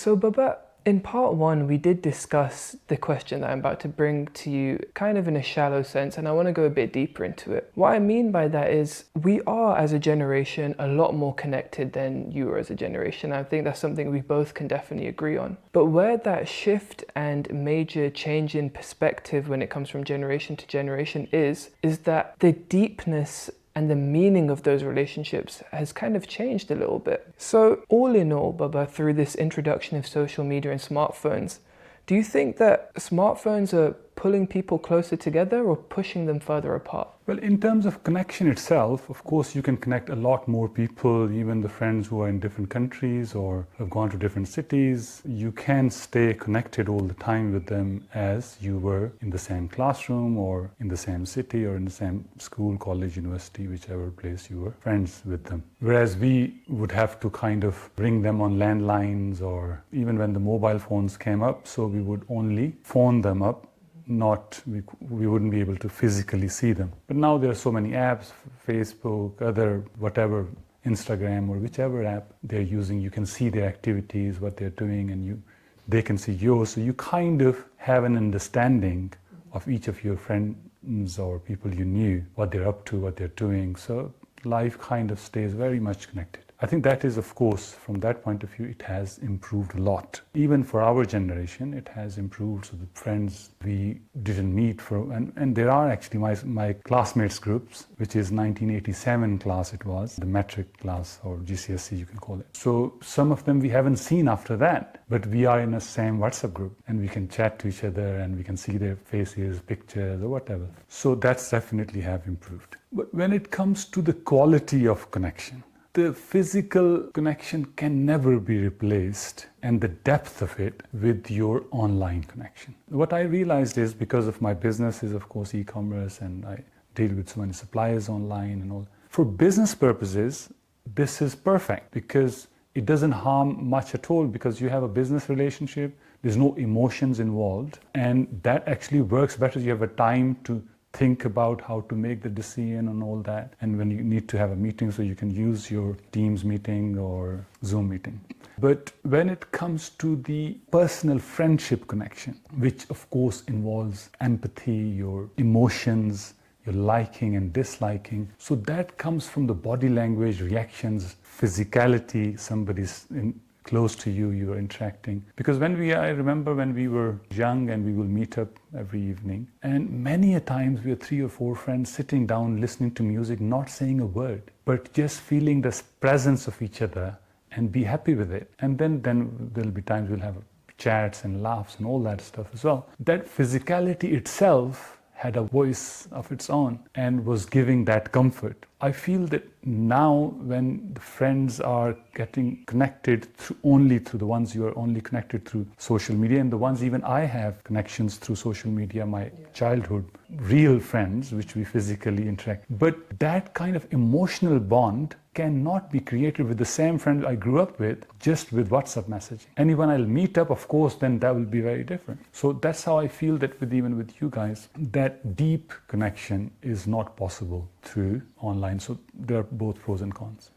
So, Babak, in part one, we did discuss the question that I'm about to bring to you kind of in a shallow sense, and I want to go a bit deeper into it. What I mean by that is we are, as a generation, a lot more connected than you are as a generation. I think that's something we both can definitely agree on. But where that shift and major change in perspective when it comes from generation to generation is that the deepness and the meaning of those relationships has kind of changed a little bit. So all in all, Baba, through this introduction of social media and smartphones, do you think that smartphones are pulling people closer together or pushing them further apart? Well, in terms of connection itself, of course, you can connect a lot more people, even the friends who are in different countries or have gone to different cities. You can stay connected all the time with them as you were in the same classroom or in the same city or in the same school, college, university, whichever place you were friends with them. Whereas we would have to kind of ring them on landlines, or even when the mobile phones came up, so we would only phone them up, we wouldn't be able to physically see them. But now there are so many apps, Facebook, other whatever, Instagram or whichever app they're using, you can see their activities, what they're doing, and they can see yours. So you kind of have an understanding of each of your friends or people you knew, what they're up to, what they're doing. So life kind of stays very much connected. I think that is, of course, from that point of view, it has improved a lot. Even for our generation, it has improved. So the friends we didn't meet for, and there are actually my classmates groups, which is 1987 class it was, the metric class or GCSE you can call it. So some of them we haven't seen after that, but we are in the same WhatsApp group and we can chat to each other and we can see their faces, pictures or whatever. So that's definitely have improved. But when it comes to the quality of connection, the physical connection can never be replaced, and the depth of it, with your online connection. What I realized is, because of my business is of course e-commerce and I deal with so many suppliers online and all. For business purposes, this is perfect because it doesn't harm much at all, because you have a business relationship, there's no emotions involved, and that actually works better. You have a time to think about how to make the decision and all that, and when you need to have a meeting, so you can use your Teams meeting or Zoom meeting. But when it comes to the personal friendship connection, which of course involves empathy, your emotions, your liking and disliking, so that comes from the body language, reactions, physicality, somebody's close to you, you are interacting. Because I remember when we were young and we will meet up every evening, and many a times we are 3 or 4 friends sitting down, listening to music, not saying a word, but just feeling the presence of each other and be happy with it. And then there'll be times we'll have chats and laughs and all that stuff as well. That physicality itself had a voice of its own and was giving that comfort. I feel that now when the friends are getting connected only through the ones you are only connected through social media, and the ones even I have connections through social media, my childhood, real friends, which we physically interact. But that kind of emotional bond cannot be created with the same friend I grew up with, just with WhatsApp messaging. And when I'll meet up, of course, then that will be very different. So that's how I feel that even with you guys, that deep connection is not possible through online. So there are both pros and cons.